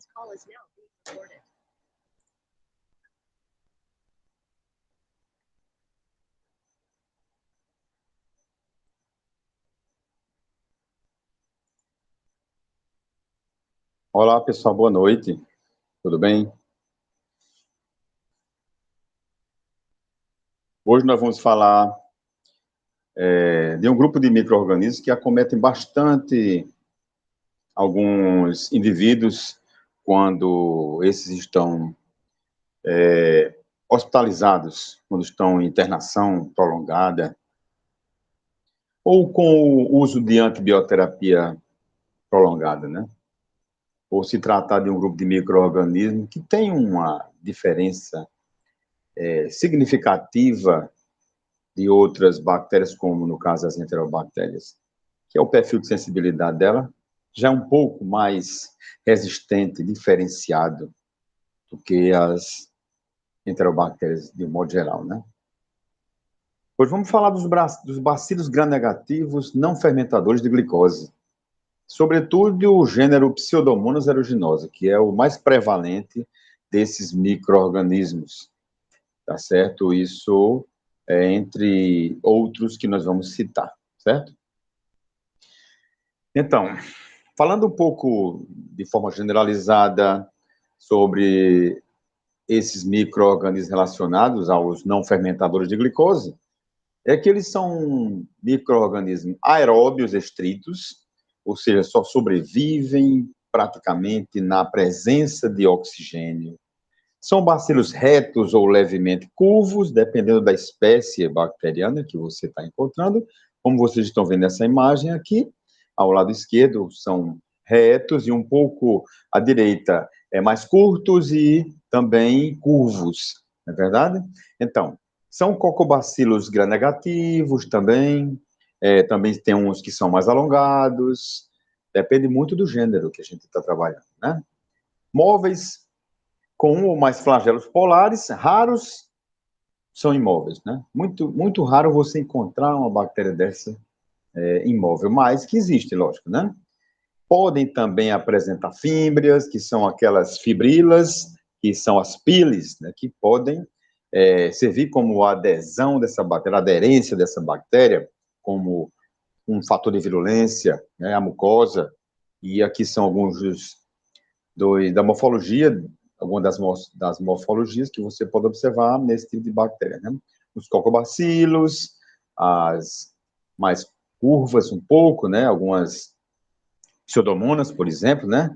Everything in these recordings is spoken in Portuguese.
This call is now being recorded. Olá, pessoal, boa noite. Tudo bem? Hoje nós vamos falar de um grupo de micro-organismos que acometem bastante alguns indivíduos quando esses estão hospitalizados, quando estão em internação prolongada, ou com o uso de antibioterapia prolongada, né? Ou se tratar de um grupo de micro-organismos que tem uma diferença significativa de outras bactérias, como no caso das enterobactérias, que é o perfil de sensibilidade dela, já é um pouco mais resistente, diferenciado do que as enterobactérias de um modo geral, né? Hoje vamos falar dos bacilos gram-negativos não fermentadores de glicose, sobretudo o gênero Pseudomonas aeruginosa, que é o mais prevalente desses micro-organismos, tá certo? Isso entre outros que nós vamos citar, certo? Então, falando um pouco de forma generalizada sobre esses micro-organismos relacionados aos não fermentadores de glicose, é que eles são micro-organismos aeróbios estritos, ou seja, só sobrevivem praticamente na presença de oxigênio. São bacilos retos ou levemente curvos, dependendo da espécie bacteriana que você está encontrando. Como vocês estão vendo essa imagem aqui, ao lado esquerdo são retos e um pouco à direita mais curtos e também curvos, não é verdade? Então, são cocobacilos gram-negativos também, também tem uns que são mais alongados, depende muito do gênero que a gente está trabalhando, né? Móveis com um ou mais flagelos polares, raros, são imóveis, né? Muito raro você encontrar uma bactéria dessa imóvel, mas que existe, lógico, né? Podem também apresentar fímbrias, que são aquelas fibrilas, que são as piles, né? Que podem servir como adesão dessa bactéria, aderência dessa bactéria, como um fator de virulência, né? A mucosa, e aqui são alguns da morfologia, algumas das morfologias que você pode observar nesse tipo de bactéria, né? Os cocobacilos, as mais curvas um pouco, né? Algumas pseudomonas, por exemplo, né?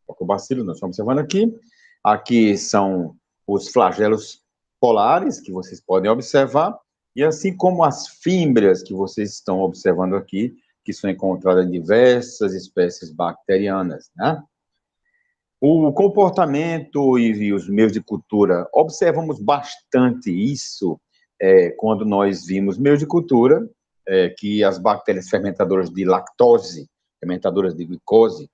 Cocobacilo, nós estamos observando aqui. Aqui são os flagelos polares, que vocês podem observar, e assim como as fímbrias que vocês estão observando aqui, que são encontradas em diversas espécies bacterianas, né? O comportamento e os meios de cultura, observamos bastante isso quando nós vimos meios de cultura, que as bactérias fermentadoras de lactose, fermentadoras de glicose,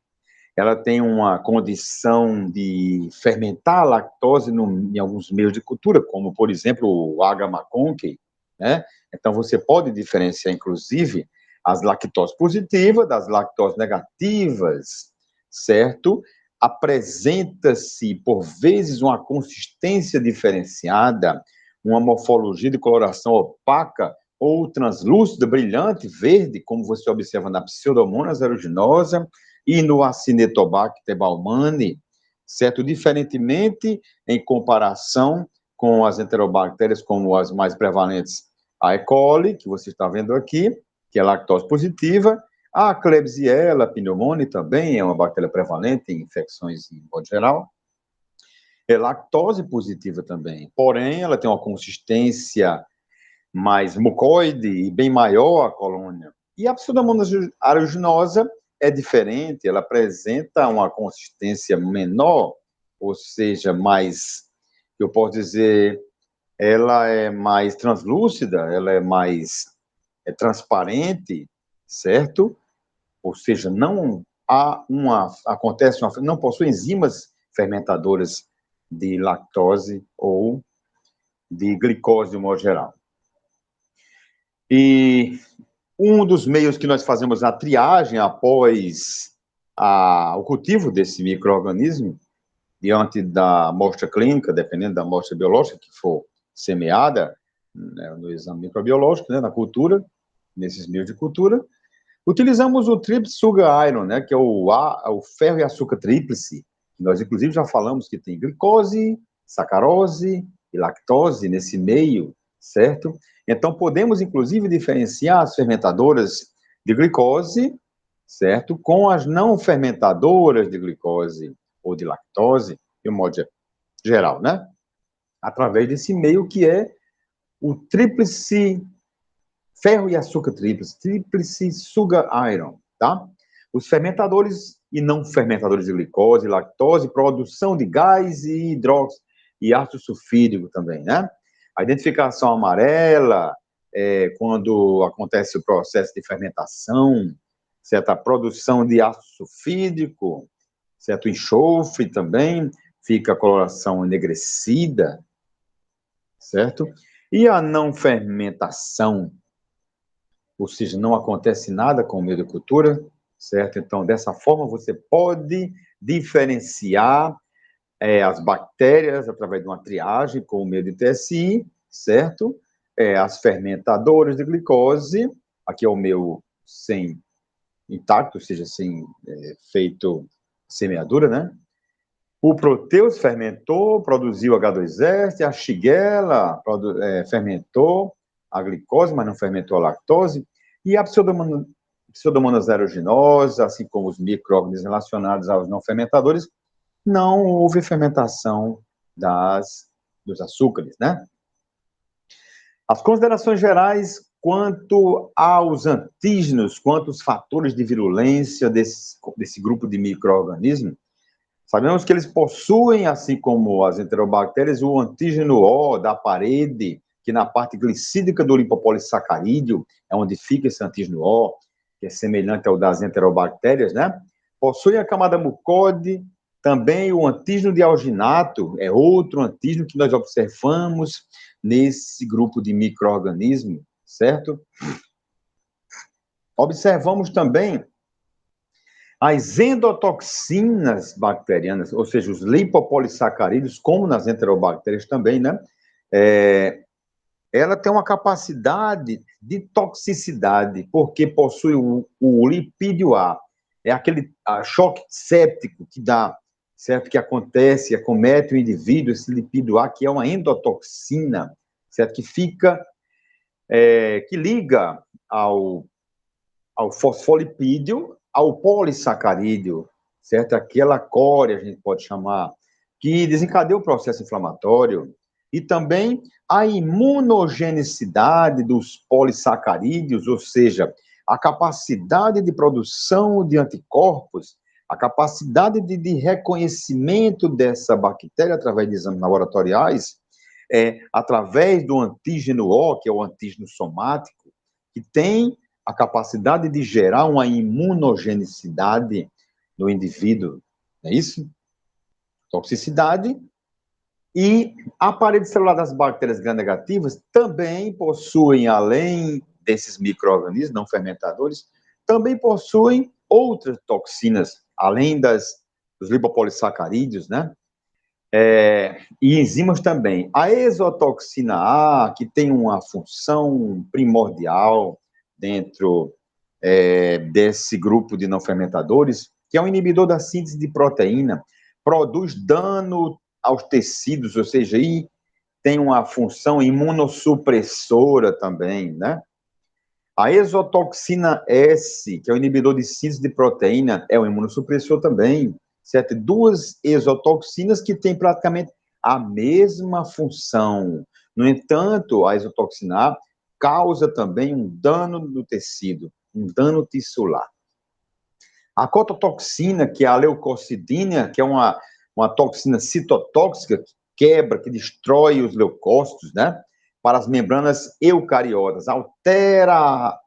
ela tem uma condição de fermentar a lactose em alguns meios de cultura, como, por exemplo, o Agar-McConkey, né? Então, você pode diferenciar, inclusive, as lactose positivas das lactose negativas, certo? Apresenta-se, por vezes, uma consistência diferenciada, uma morfologia de coloração opaca ou translúcida, brilhante, verde, como você observa na Pseudomonas aeruginosa e no Acinetobacter baumannii, certo? Diferentemente em comparação com as enterobactérias, como as mais prevalentes, a E. coli, que você está vendo aqui, que é lactose positiva, a Klebsiella pneumoniae também é uma bactéria prevalente em infecções em modo geral. É lactose positiva também, porém ela tem uma consistência mais mucoide e bem maior a colônia. E a Pseudomonas aeruginosa é diferente, ela apresenta uma consistência menor, ou seja, mais, eu posso dizer, ela é mais translúcida, ela é mais transparente, certo? Ou seja, não não possui enzimas fermentadoras de lactose ou de glicose de modo geral. E um dos meios que nós fazemos a triagem após o cultivo desse micro-organismo diante da amostra clínica, dependendo da amostra biológica que for semeada, né, no exame microbiológico, né, na cultura, nesses meios de cultura, utilizamos o Tríplice Sugar Iron, né, que é o ferro e açúcar tríplice. Nós, inclusive, já falamos que tem glicose, sacarose e lactose nesse meio, certo? Então, podemos, inclusive, diferenciar as fermentadoras de glicose, certo? Com as não fermentadoras de glicose ou de lactose, de um modo geral, né? Através desse meio que é o tríplice ferro e açúcar tríplice, tríplice sugar iron, tá? Os fermentadores e não fermentadores de glicose, lactose, produção de gás e hidróxido e ácido sulfídrico também, né? A identificação amarela é quando acontece o processo de fermentação, certo? A produção de ácido sulfídrico, certo? O enxofre também, fica a coloração enegrecida, certo? E a não fermentação, ou seja, não acontece nada com o meio de cultura, certo? Então, dessa forma, você pode diferenciar as bactérias através de uma triagem com o meio de TSI, certo? As fermentadoras de glicose, aqui é o meu sem intacto, ou seja, sem feito semeadura, né? O Proteus fermentou, produziu H2S, a Shigella fermentou a glicose, mas não fermentou a lactose, e a Pseudomonas aeruginosa, assim como os micro-organismos relacionados aos não fermentadores, não houve fermentação dos açúcares, né? As considerações gerais quanto aos antígenos, quanto aos fatores de virulência desse grupo de micro-organismos, sabemos que eles possuem, assim como as enterobactérias, o antígeno O da parede, que na parte glicídica do lipopolissacarídeo é onde fica esse antígeno O, que é semelhante ao das enterobactérias, né? Possui a camada mucoide, também o antígeno de alginato, é outro antígeno que nós observamos nesse grupo de micro-organismos, certo? Observamos também as endotoxinas bacterianas, ou seja, os lipopolissacarídeos, como nas enterobactérias também, né? Ela tem uma capacidade de toxicidade, porque possui o lipídio A. É aquele choque séptico que dá, certo? Que acontece, acomete o indivíduo, esse lipídio A, que é uma endotoxina, certo? Que fica, que liga ao fosfolipídio, ao polissacarídeo, certo? Aquela cória, a gente pode chamar, que desencadeia o processo inflamatório, e também a imunogenicidade dos polissacarídeos, ou seja, a capacidade de produção de anticorpos, a capacidade de reconhecimento dessa bactéria através de exames laboratoriais, através do antígeno O, que é o antígeno somático, que tem a capacidade de gerar uma imunogenicidade no indivíduo, não é isso? Toxicidade. E a parede celular das bactérias gram-negativas também possuem, além desses micro-organismos não fermentadores, também possuem outras toxinas, além dos lipopolissacarídeos, né? E enzimas também. A exotoxina A, que tem uma função primordial dentro desse grupo de não fermentadores, que é um inibidor da síntese de proteína, produz dano aos tecidos, ou seja, aí tem uma função imunossupressora também, né? A exotoxina S, que é o inibidor de síntese de proteína, é um imunossupressor também, certo? Duas exotoxinas que têm praticamente a mesma função. No entanto, a exotoxina A causa também um dano no tecido, um dano tissular. A cototoxina, que é a leucocidina, que é uma toxina citotóxica que quebra, que destrói os leucócitos, né? Para as membranas eucariotas, altera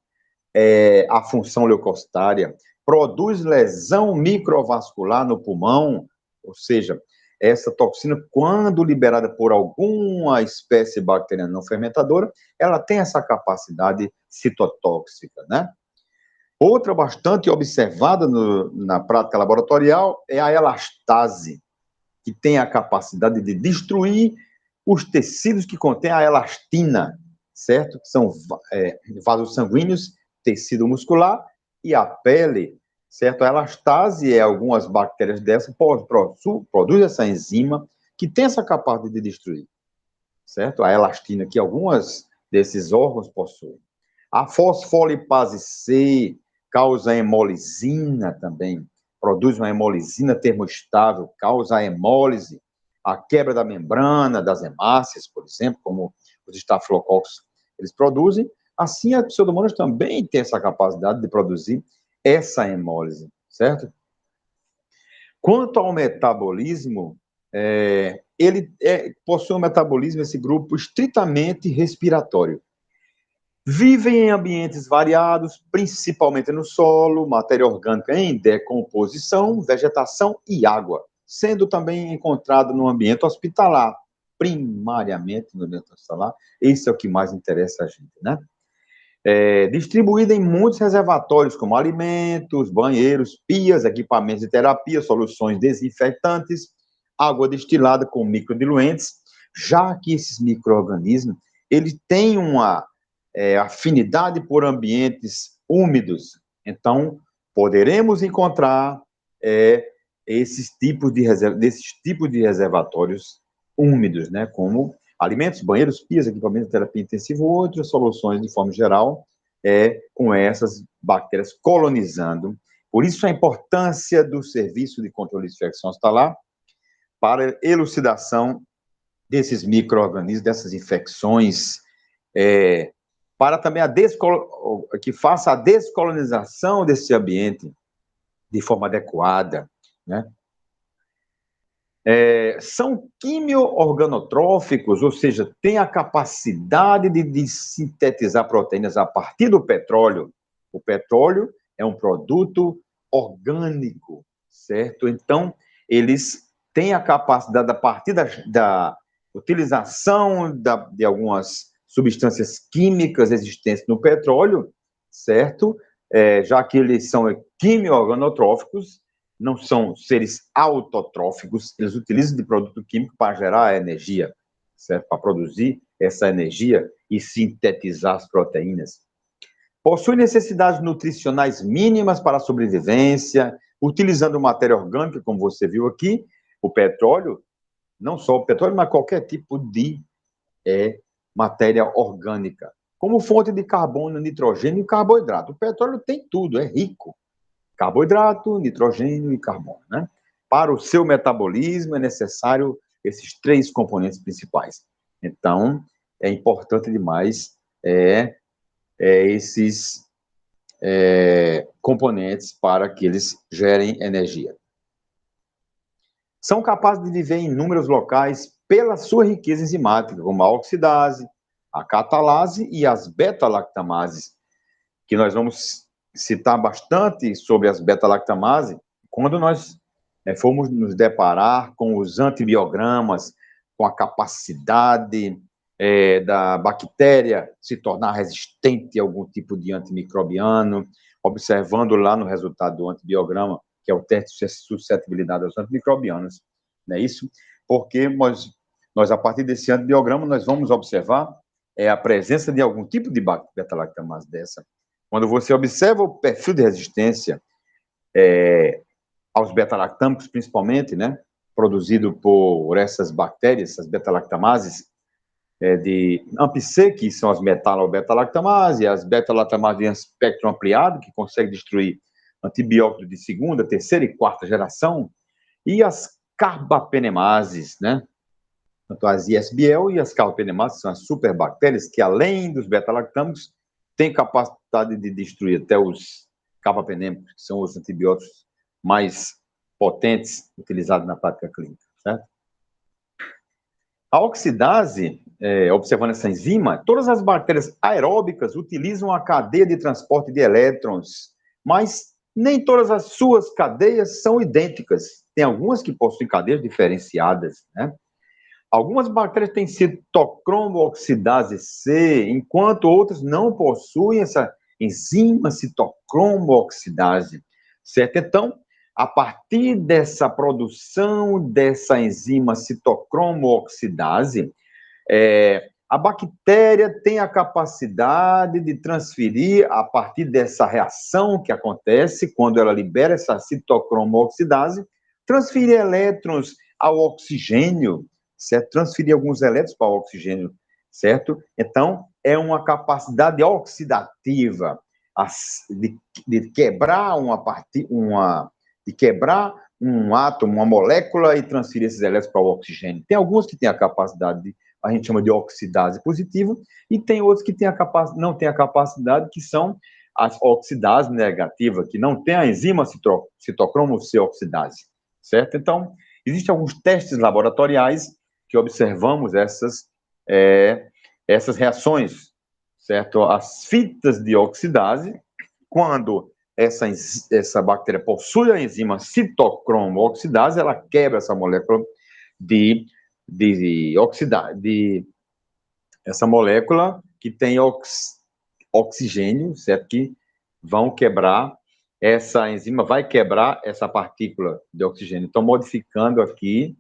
a função leucocitária, produz lesão microvascular no pulmão, ou seja, essa toxina, quando liberada por alguma espécie bacteriana não fermentadora, ela tem essa capacidade citotóxica, né? Outra bastante observada na prática laboratorial é a elastase, que tem a capacidade de destruir os tecidos que contêm a elastina, certo? Que são vasos sanguíneos, tecido muscular e a pele, certo? A elastase algumas bactérias dessas produzem essa enzima que tem essa capacidade de destruir, certo? A elastina que algumas desses órgãos possuem. A fosfolipase C causa hemolisina também, produz uma hemolisina termoestável, causa a hemólise, a quebra da membrana das hemácias, por exemplo, como os estafilococcos eles produzem. Assim, a pseudomonas também tem essa capacidade de produzir essa hemólise, certo? Quanto ao metabolismo, ele possui um metabolismo, esse grupo, estritamente respiratório. Vivem em ambientes variados, principalmente no solo, matéria orgânica em decomposição, vegetação e água, sendo também encontrado no ambiente hospitalar, primariamente no ambiente hospitalar. Esse é o que mais interessa a gente, né? Distribuída em muitos reservatórios, como alimentos, banheiros, pias, equipamentos de terapia, soluções desinfetantes, água destilada com microdiluentes, já que esses micro-organismos, eles têm uma afinidade por ambientes úmidos. Então, poderemos encontrar desses tipos de reservatórios úmidos, né, como alimentos, banheiros, pias, equipamentos de terapia intensiva, outras soluções de forma geral, com essas bactérias colonizando. Por isso a importância do Serviço de Controle de Infecção Hospitalar para elucidação desses micro-organismos, dessas infecções, para também que faça a descolonização desse ambiente de forma adequada, né? São quimio-organotróficos, ou seja, têm a capacidade de sintetizar proteínas a partir do petróleo. O petróleo é um produto orgânico, certo? Então, eles têm a capacidade, a partir da utilização de algumas substâncias químicas existentes no petróleo, certo? Já que eles são quimio-organotróficos, não são seres autotróficos, eles utilizam de produto químico para gerar energia, certo? Para produzir essa energia e sintetizar as proteínas. Possui necessidades nutricionais mínimas para a sobrevivência, utilizando matéria orgânica, como você viu aqui, o petróleo, não só o petróleo, mas qualquer tipo de matéria orgânica, como fonte de carbono, nitrogênio e carboidrato. O petróleo tem tudo, é rico. Carboidrato, nitrogênio e carbono, né? Para o seu metabolismo é necessário esses três componentes principais. Então, é importante demais esses componentes para que eles gerem energia. São capazes de viver em inúmeros locais pela sua riqueza enzimática, como a oxidase, a catalase e as beta-lactamases, que nós vamos citar bastante sobre as beta-lactamases quando nós formos nos deparar com os antibiogramas, com a capacidade da bactéria se tornar resistente a algum tipo de antimicrobiano, observando lá no resultado do antibiograma, que é o teste de suscetibilidade aos antimicrobianos, não é isso? Porque nós a partir desse antibiograma, nós vamos observar a presença de algum tipo de beta-lactamase dessa. Quando você observa o perfil de resistência aos beta-lactâmicos, principalmente, né, produzido por essas bactérias, essas beta-lactamases, de AMP-C, que são as metalo-beta-lactamases, as beta-lactamases em espectro ampliado, que conseguem destruir antibióticos de segunda, terceira e quarta geração, e as carbapenemases, né? Tanto as ISBL e as carbapenemases são as superbactérias que, além dos beta-lactâmicos, têm capacidade de destruir até os carbapenêmicos, que são os antibióticos mais potentes utilizados na prática clínica, certo? A oxidase, observando essa enzima, todas as bactérias aeróbicas utilizam a cadeia de transporte de elétrons, mas nem todas as suas cadeias são idênticas. Tem algumas que possuem cadeias diferenciadas, né? Algumas bactérias têm citocromo-oxidase C, enquanto outras não possuem essa enzima citocromo-oxidase, certo? Então, a partir dessa produção dessa enzima citocromo-oxidase, a bactéria tem a capacidade de transferir, a partir dessa reação que acontece quando ela libera essa citocromo-oxidase, transferir elétrons ao oxigênio, certo? Transferir alguns elétrons para o oxigênio, certo? Então, é uma capacidade oxidativa de quebrar de quebrar um átomo, uma molécula e transferir esses elétrons para o oxigênio. Tem alguns que têm a capacidade a gente chama de oxidase positiva, e tem outros que não têm a capacidade, que são as oxidases negativas, que não tem a enzima citocromo C oxidase, certo? Então, existem alguns testes laboratoriais que observamos essas reações, certo? As fitas de oxidase, quando essa bactéria possui a enzima citocromo oxidase, ela quebra essa molécula de essa molécula que tem oxigênio, certo? Que vão quebrar, essa enzima vai quebrar essa partícula de oxigênio. Então, modificando aqui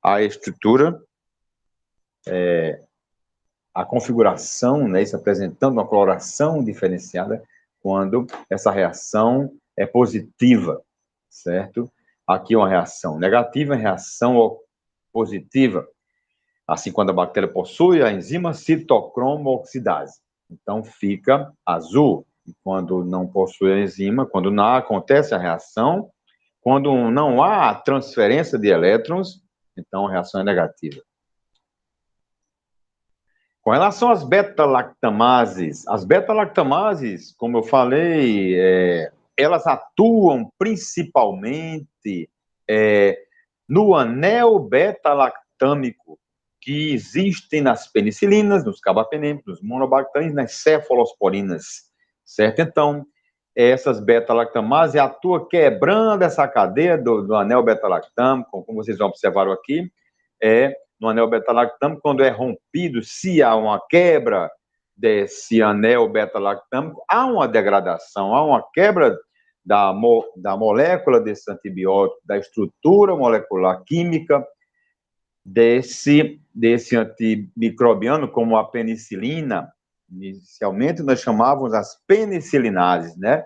a estrutura, a configuração, né? Isso apresentando uma coloração diferenciada quando essa reação é positiva, certo? Aqui uma reação negativa, reação positiva. Assim, quando a bactéria possui a enzima citocromo-oxidase. Então, fica azul. E quando não possui a enzima, quando não acontece a reação, quando não há transferência de elétrons, então a reação é negativa. Com relação às beta-lactamases, as beta-lactamases, como eu falei, elas atuam principalmente no anel beta-lactâmico, que existem nas penicilinas, nos carbapenêmicos, nos monobactérios, nas cefalosporinas, certo? Então, essas beta-lactamases atuam quebrando essa cadeia do anel beta-lactâmico, como vocês observaram aqui, no anel beta-lactâmico, quando é rompido, se há uma quebra desse anel beta-lactâmico, há uma degradação, há uma quebra da molécula desse antibiótico, da estrutura molecular química desse antimicrobiano, como a penicilina. Inicialmente nós chamávamos as penicilinases, né?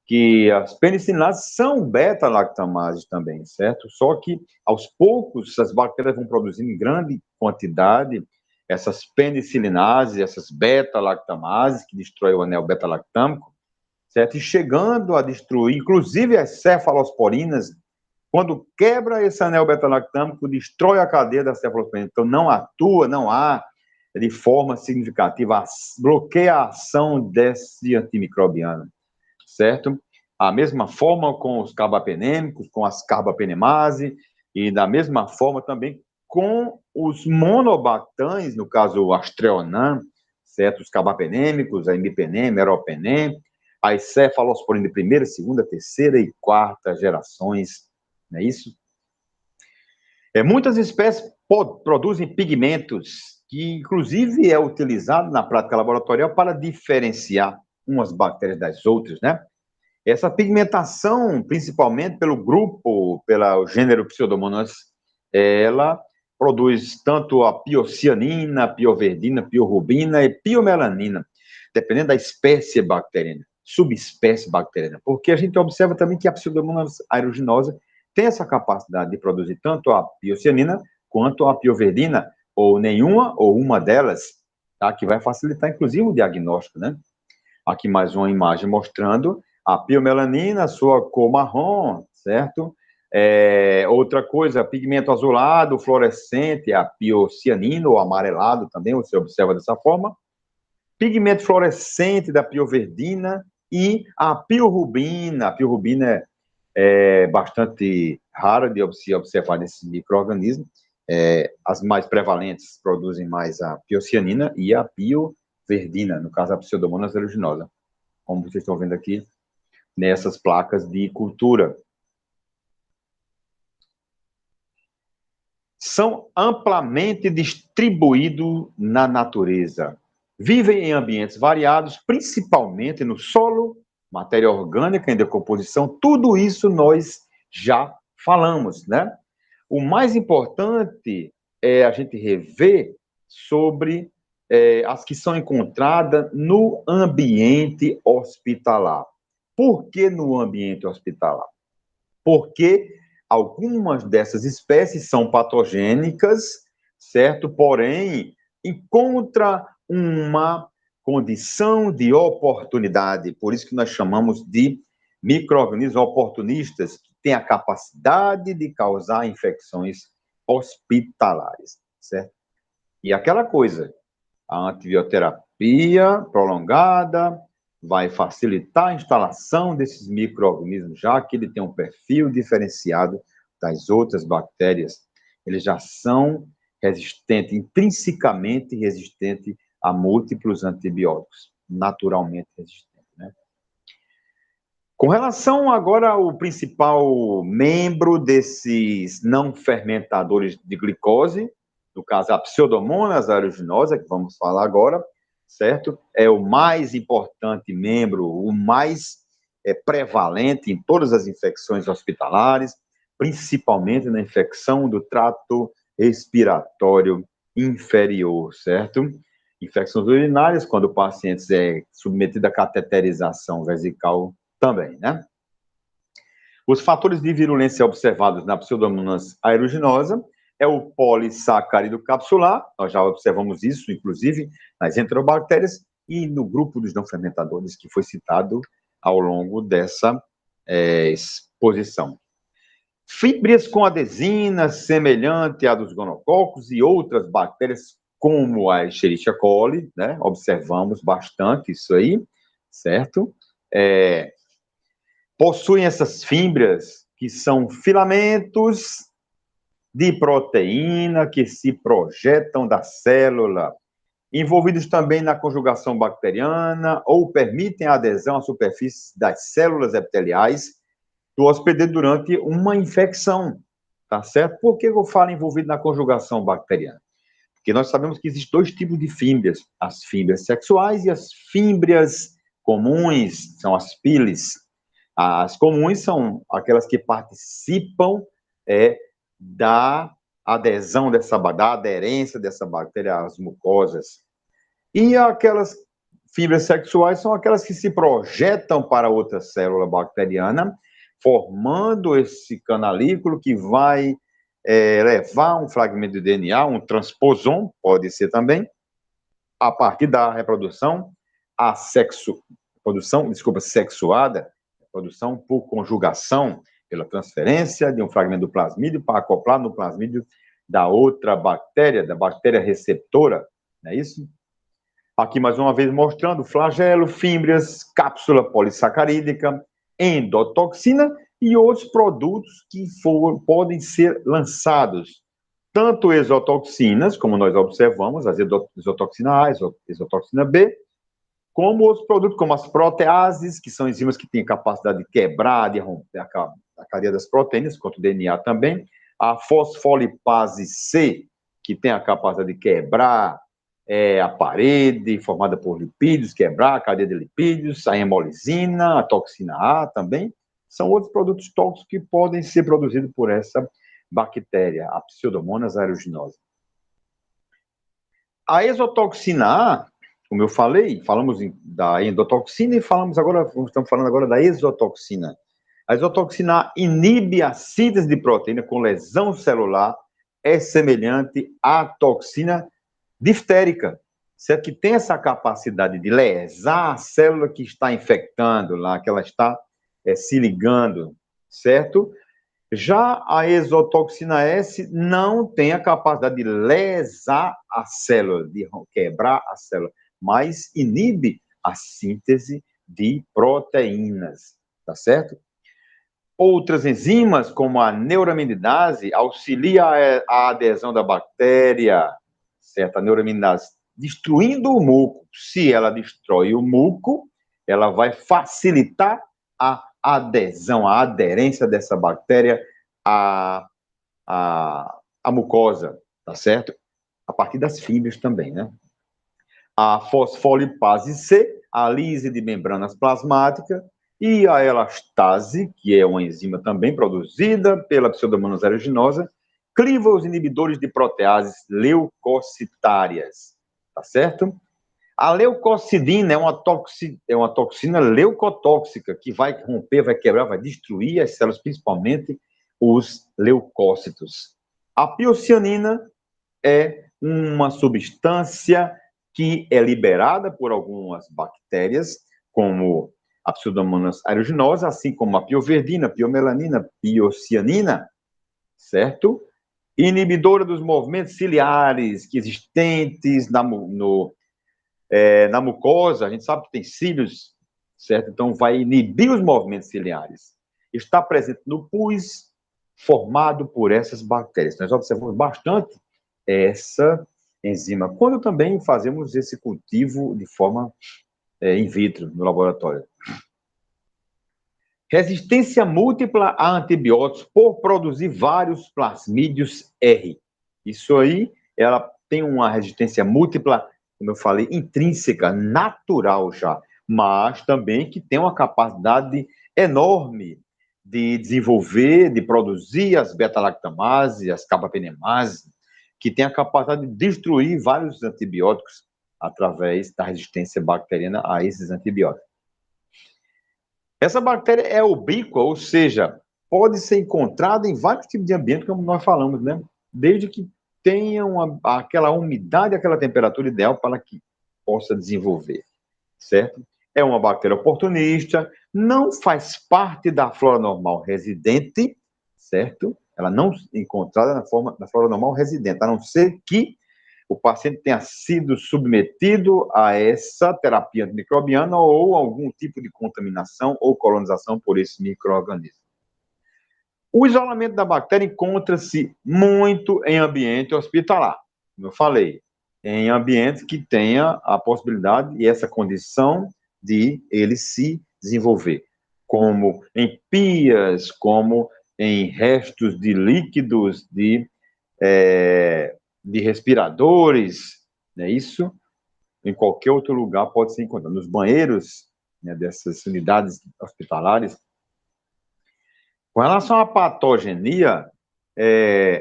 Que as penicilinases são beta-lactamases também, certo? Só que, aos poucos, as bactérias vão produzindo em grande quantidade essas penicilinases, essas beta-lactamases, que destroem o anel beta-lactâmico, certo? E chegando a destruir, inclusive, as cefalosporinas. Quando quebra esse anel beta-lactâmico, destrói a cadeia da cefalosporina. Então, não atua, não há, de forma significativa, bloqueia a ação desse antimicrobiano, certo? A mesma forma com os carbapenêmicos, com as carbapenemase, e da mesma forma também com os monobactães, no caso o Astreonam, certo? Os carbapenêmicos, a imipenem, meropenem, as cefalosporina de primeira, segunda, terceira e quarta gerações, não é isso? Muitas espécies produzem pigmentos, que inclusive é utilizado na prática laboratorial para diferenciar umas bactérias das outras, né? Essa pigmentação, principalmente pelo gênero Pseudomonas, ela produz tanto a piocianina, pioverdina, piorubina e piomelanina, dependendo da espécie bacteriana, subespécie bacteriana, porque a gente observa também que a Pseudomonas aeruginosa tem essa capacidade de produzir tanto a piocianina quanto a pioverdina, ou nenhuma ou uma delas, tá? Que vai facilitar, inclusive, o diagnóstico, né? Aqui mais uma imagem mostrando a piomelanina, sua cor marrom, certo? Outra coisa, pigmento azulado, fluorescente, a piocianina, ou amarelado também, você observa dessa forma. Pigmento fluorescente da pioverdina e a piorubina. A piorubina é bastante rara de se observar nesse micro-organismo. As mais prevalentes produzem mais a piocianina e a pioverdina, no caso a Pseudomonas aeruginosa, como vocês estão vendo aqui nessas placas de cultura. São amplamente distribuídos na natureza. vivem em ambientes variados, principalmente no solo, matéria orgânica em decomposição, tudo isso nós já falamos, né? O mais importante é a gente rever sobre as que são encontradas no ambiente hospitalar. Por que no ambiente hospitalar? Porque algumas dessas espécies são patogênicas, certo? Porém, encontra uma condição de oportunidade, por isso que nós chamamos de micro-organismos oportunistas, que têm a capacidade de causar infecções hospitalares, certo? E aquela coisa, a antibioterapia prolongada vai facilitar a instalação desses micro-organismos, já que ele tem um perfil diferenciado das outras bactérias. Eles já são resistentes, intrinsecamente resistentes a múltiplos antibióticos, naturalmente resistentes, né? Com relação agora ao principal membro desses não fermentadores de glicose, no caso a Pseudomonas aeruginosa, que vamos falar agora, certo? É o mais importante membro, o mais prevalente em todas as infecções hospitalares, principalmente na infecção do trato respiratório inferior, certo? Infecções urinárias, quando o paciente é submetido a cateterização vesical também, né? Os fatores de virulência observados na Pseudomonas aeruginosa é o polissacárido capsular, nós já observamos isso, inclusive, nas enterobactérias, e no grupo dos não fermentadores, que foi citado ao longo dessa exposição. Fíbrias com adesina, semelhante à dos gonococos e outras bactérias, como a Escherichia coli, né? Observamos bastante isso aí, certo? Possuem essas fíbrias que são filamentos de proteína que se projetam da célula, envolvidos também na conjugação bacteriana ou permitem a adesão à superfície das células epiteliais do hospedeiro durante uma infecção, tá certo? Por que eu falo envolvido na conjugação bacteriana? Porque nós sabemos que existem dois tipos de fímbrias, as fímbrias sexuais e as fímbrias comuns, são as pilis. As comuns são aquelas que participam da adesão da aderência dessa bactéria às mucosas. E aquelas fibras sexuais são aquelas que se projetam para outra célula bacteriana, formando esse canalículo que vai levar um fragmento de DNA, um transposon, pode ser também, a partir da reprodução sexuada, produção por conjugação, pela transferência de um fragmento do plasmídio para acoplar no plasmídio da outra bactéria, da bactéria receptora, não é isso? Aqui, mais uma vez, mostrando flagelo, fímbrias, cápsula polissacarídica, endotoxina e outros produtos que podem ser lançados. Tanto exotoxinas, como nós observamos, as exotoxina A, exotoxina B, como outros produtos, como as proteases, que são enzimas que têm capacidade de quebrar, de romper a cadeia das proteínas, quanto o DNA também. A fosfolipase C, que tem a capacidade de quebrar a parede formada por lipídios, quebrar a cadeia de lipídios, a hemolisina, a toxina A também. São outros produtos tóxicos que podem ser produzidos por essa bactéria, a Pseudomonas aeruginosa. A exotoxina A, como eu falei, falamos da endotoxina e estamos falando agora da exotoxina. A exotoxina A inibe a síntese de proteína com lesão celular, é semelhante à toxina diftérica, certo? Que tem essa capacidade de lesar a célula que está infectando lá, que ela está se ligando, certo? Já a exotoxina S não tem a capacidade de lesar a célula, de quebrar a célula, mas inibe a síntese de proteínas, tá certo? Outras enzimas, como a neuraminidase, auxilia a adesão da bactéria, certo? A neuraminidase destruindo o muco. Se ela destrói o muco, ela vai facilitar a adesão, a aderência dessa bactéria à mucosa, tá certo? A partir das fibras também, né? a fosfolipase C, a lise de membranas plasmáticas, e a elastase, que é uma enzima também produzida pela Pseudomonas aeruginosa, cliva os inibidores de proteases leucocitárias, tá certo? A leucocidina é uma toxina leucotóxica que vai romper, vai quebrar, vai destruir as células, principalmente os leucócitos. A piocianina é uma substância que é liberada por algumas bactérias, como a Pseudomonas aeruginosa, assim como a pioverdina, piomelanina, piocianina, certo? Inibidora dos movimentos ciliares que existentes na mucosa, a gente sabe que tem cílios, certo? Então, vai inibir os movimentos ciliares. Está presente no pus, formado por essas bactérias. Nós observamos bastante essa enzima, quando também fazemos esse cultivo de forma in vitro, no laboratório. Resistência múltipla a antibióticos por produzir vários plasmídios R. Isso aí, ela tem uma resistência múltipla, como eu falei, intrínseca, natural já, mas também que tem uma capacidade enorme de desenvolver, de produzir as beta-lactamases, as carbapenemases, que tem a capacidade de destruir vários antibióticos através da resistência bacteriana a esses antibióticos. Essa bactéria é ubíqua, ou seja, pode ser encontrada em vários tipos de ambiente, como nós falamos, né? Desde que tenha aquela umidade, aquela temperatura ideal para que possa desenvolver, certo? É uma bactéria oportunista, não faz parte da flora normal residente, certo? Ela não é encontrada na flora normal residente, a não ser que o paciente tenha sido submetido a essa terapia antimicrobiana ou algum tipo de contaminação ou colonização por esse micro-organismo. O isolamento da bactéria encontra-se muito em ambiente hospitalar, como eu falei, em ambientes que tenha a possibilidade e essa condição de ele se desenvolver, como em pias, como em restos de líquidos de respiradores, né? Isso em qualquer outro lugar pode ser encontrado. Nos banheiros, né, dessas unidades hospitalares. Com relação à patogenia,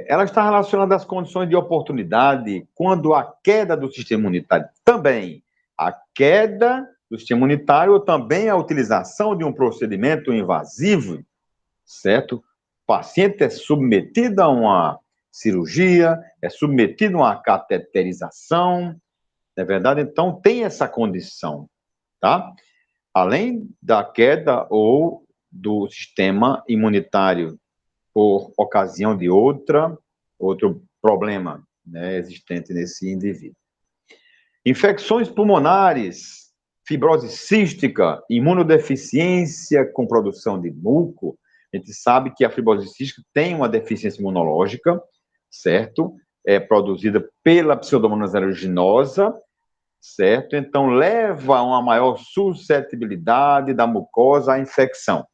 ela está relacionada às condições de oportunidade quando a queda do sistema imunitário também, a queda do sistema imunitário ou também a utilização de um procedimento invasivo, certo? O paciente é submetido a uma cirurgia, é submetido a uma cateterização, não é verdade? Então, tem essa condição, tá? Além da queda ou do sistema imunitário por ocasião de outro problema, né, existente nesse indivíduo. Infecções pulmonares, fibrose cística, imunodeficiência com produção de muco. A gente sabe que a fibrose cística tem uma deficiência imunológica, certo? É produzida pela Pseudomonas aeruginosa, certo? Então, leva a uma maior suscetibilidade da mucosa à infecção.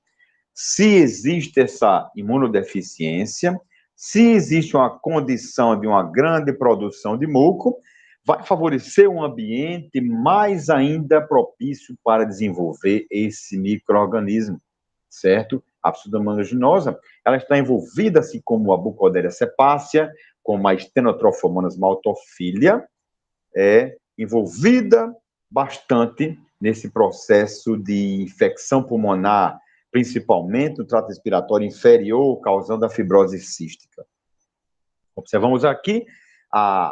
Se existe essa imunodeficiência, se existe uma condição de uma grande produção de muco, vai favorecer um ambiente mais ainda propício para desenvolver esse micro-organismo, certo? A Pseudomonas aeruginosa, ela está envolvida, assim como a Bucodéria cepacia, como a Stenotrophomonas maltophilia, envolvida bastante nesse processo de infecção pulmonar, principalmente no trato respiratório inferior, causando a fibrose cística. Observamos aqui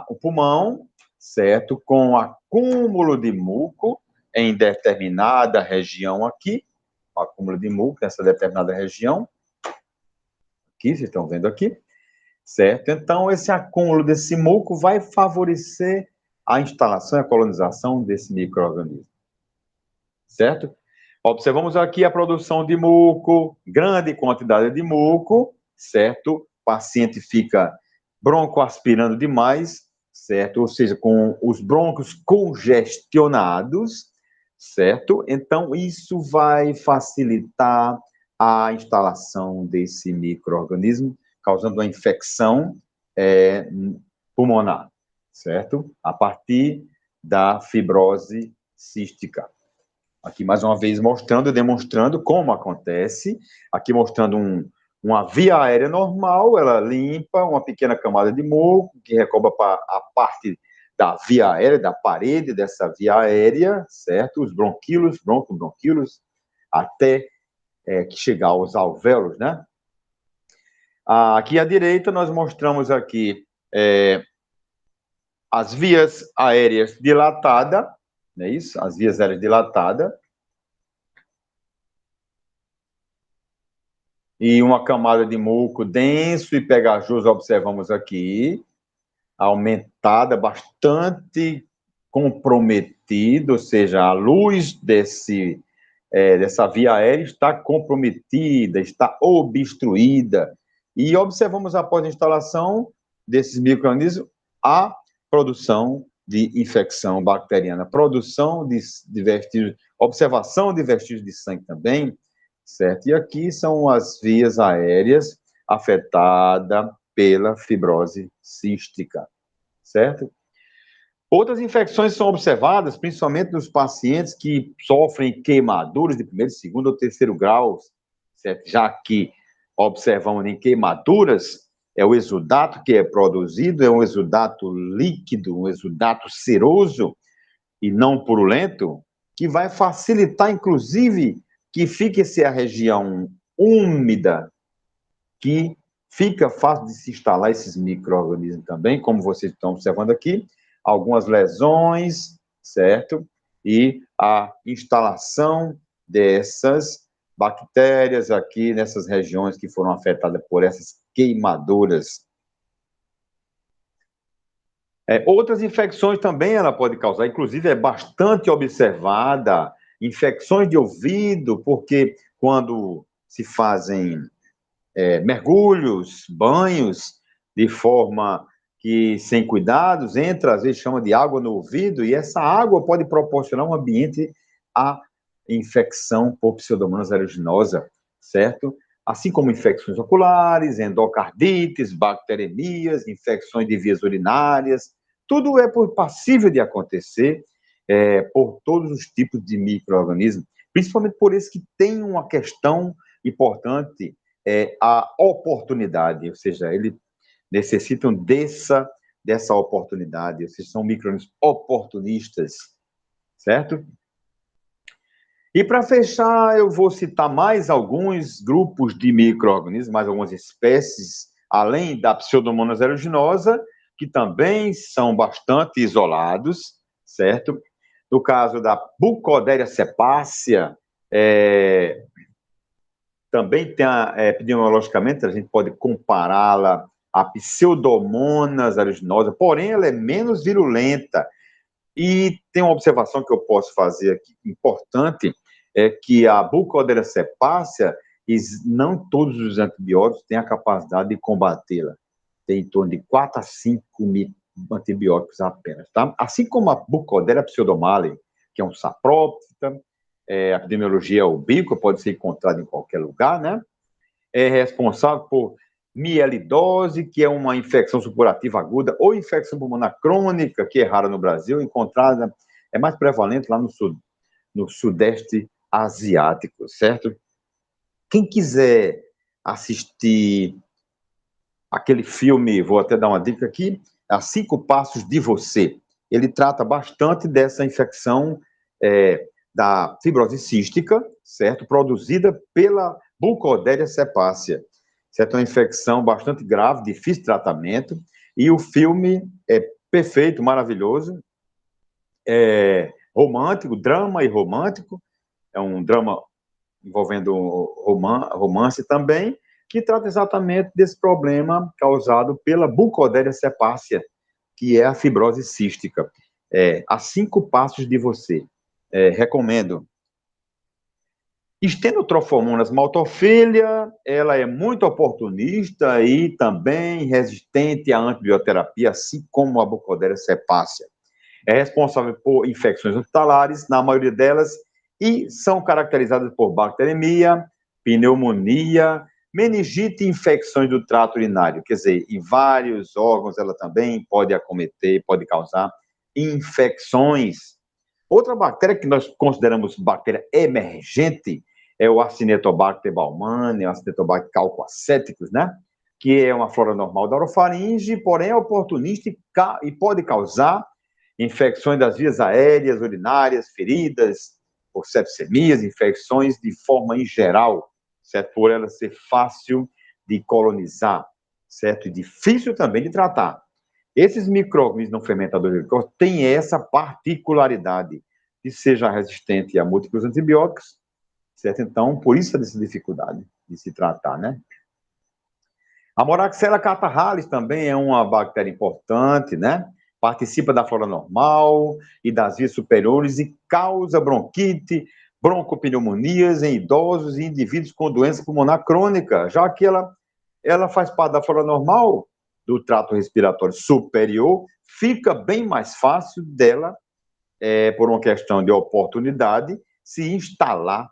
o pulmão, certo? Com acúmulo de muco em determinada região aqui, acúmulo de muco nessa determinada região, aqui, vocês estão vendo aqui, certo? Então, esse acúmulo desse muco vai favorecer a instalação e a colonização desse micro-organismo, certo? Observamos aqui a produção de muco, grande quantidade de muco, certo? O paciente fica broncoaspirando demais, certo? Ou seja, com os brônquios congestionados, certo? Então, isso vai facilitar a instalação desse micro-organismo, causando uma infecção pulmonar, certo? A partir da fibrose cística. Aqui, mais uma vez, demonstrando como acontece. Aqui mostrando uma via aérea normal, ela limpa uma pequena camada de muco, que recobre a parte da via aérea, da parede dessa via aérea, certo? Os bronquíolos, bronquíolos, até que chegar aos alvéolos, né? Aqui à direita, nós mostramos aqui as vias aéreas dilatadas, não é isso? As vias aéreas dilatadas. E uma camada de muco denso e pegajoso, observamos aqui, aumentada, bastante comprometida, ou seja, a luz dessa via aérea está comprometida, está obstruída. E observamos, após a instalação desses micro-organismos, a produção de infecção bacteriana, produção de vestígios, observação de vestígios de sangue também, certo? E aqui são as vias aéreas afetadas pela fibrose cística, certo? Outras infecções são observadas, principalmente nos pacientes que sofrem queimaduras de primeiro, segundo ou terceiro grau, certo? Já que observamos em queimaduras, é o exudato que é produzido, é um exudato líquido, um exudato seroso e não purulento, que vai facilitar, inclusive, que fique a região úmida, que fica fácil de se instalar esses micro-organismos também, como vocês estão observando aqui, algumas lesões, certo? E a instalação dessas bactérias aqui nessas regiões que foram afetadas por essas queimaduras. Outras infecções também ela pode causar, inclusive é bastante observada, infecções de ouvido, porque quando se fazem mergulhos, banhos, de forma que, sem cuidados, entra, às vezes chama de água no ouvido, e essa água pode proporcionar um ambiente à infecção por Pseudomonas aeruginosa, certo? Assim como infecções oculares, endocardites, bacteremias, infecções de vias urinárias, tudo é passível de acontecer por todos os tipos de micro-organismos, principalmente por esses que têm uma questão importante, a oportunidade, ou seja, eles necessitam dessa oportunidade, ou seja, são micro-organismos oportunistas, certo? E para fechar, eu vou citar mais alguns grupos de micro-organismos, mais algumas espécies, além da Pseudomonas aeruginosa, que também são bastante isolados, certo? No caso da Bucodéria cepacia, também tem, epidemiologicamente, a gente pode compará-la à Pseudomonas aeruginosa, porém ela é menos virulenta. E tem uma observação que eu posso fazer aqui, importante, é que a Bucodéria cepacia, não todos os antibióticos têm a capacidade de combatê-la. Tem em torno de 4 a 5 mil antibióticos apenas, tá? Assim como a Bucodéria pseudomallei, que é um saprófita, a epidemiologia ubíqua, pode ser encontrada em qualquer lugar, né? É responsável por mielidose, que é uma infecção supurativa aguda, ou infecção pulmonar crônica, que é rara no Brasil, encontrada, é mais prevalente lá no Sudeste Asiático, certo? Quem quiser assistir aquele filme, vou até dar uma dica aqui, A 5 Passos de Você, ele trata bastante dessa infecção da fibrose cística, certo? Produzida pela Bucodéria cepacia. Certo? É uma infecção bastante grave, difícil de tratamento, e o filme é perfeito, maravilhoso, romântico, drama e romântico, é um drama envolvendo romance também, que trata exatamente desse problema causado pela Bucodéria cepacia, que é a fibrose cística. A 5 Passos de Você. Recomendo. Stenotrofomonas maltophilia, ela é muito oportunista e também resistente à antibioterapia, assim como a Bucodéria cepacia. É responsável por infecções hospitalares, na maioria delas, e são caracterizadas por bacteremia, pneumonia, meningite e infecções do trato urinário. Quer dizer, em vários órgãos ela também pode acometer, pode causar infecções. Outra bactéria que nós consideramos bactéria emergente é o Acinetobacter baumannii, o Acinetobacter calcoaceticus, né? Que é uma flora normal da orofaringe, porém é oportunista e pode causar infecções das vias aéreas, urinárias, feridas, por sepsemias, infecções de forma em geral, certo? Por ela ser fácil de colonizar, certo? E difícil também de tratar. Esses micro-organismos não fermentadores de glicose têm essa particularidade de ser resistente a múltiplos antibióticos, certo? Então, por isso essa dificuldade de se tratar, né? A Moraxella catarrhalis também é uma bactéria importante, né? Participa da flora normal e das vias superiores e causa bronquite, broncopneumonias em idosos e indivíduos com doença pulmonar crônica, já que ela faz parte da flora normal do trato respiratório superior, fica bem mais fácil dela, por uma questão de oportunidade, se instalar,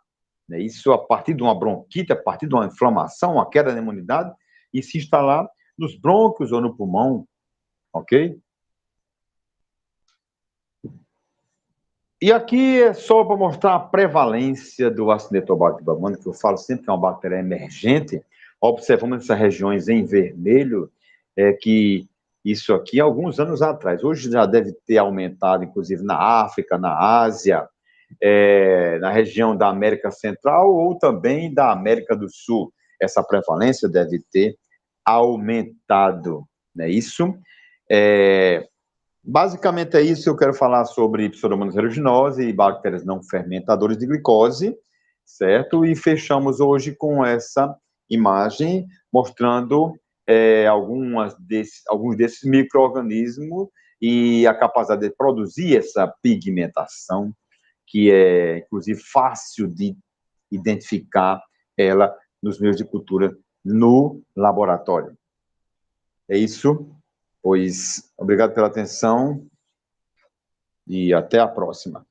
né? Isso a partir de uma bronquite, a partir de uma inflamação, uma queda da imunidade, e se instalar nos brônquios ou no pulmão, ok? E aqui é só para mostrar a prevalência do Acinetobacter baumannii, que eu falo sempre que é uma bactéria emergente. Observamos essas regiões em vermelho, que isso aqui alguns anos atrás. Hoje já deve ter aumentado, inclusive na África, na Ásia, na região da América Central ou também da América do Sul. Essa prevalência deve ter aumentado, não é isso? Basicamente é isso que eu quero falar sobre Pseudomonas aeruginosa e bactérias não fermentadoras de glicose, certo? E fechamos hoje com essa imagem mostrando alguns desses micro-organismos e a capacidade de produzir essa pigmentação, que é, inclusive, fácil de identificar ela nos meios de cultura no laboratório. É isso. Pois, obrigado pela atenção e até a próxima.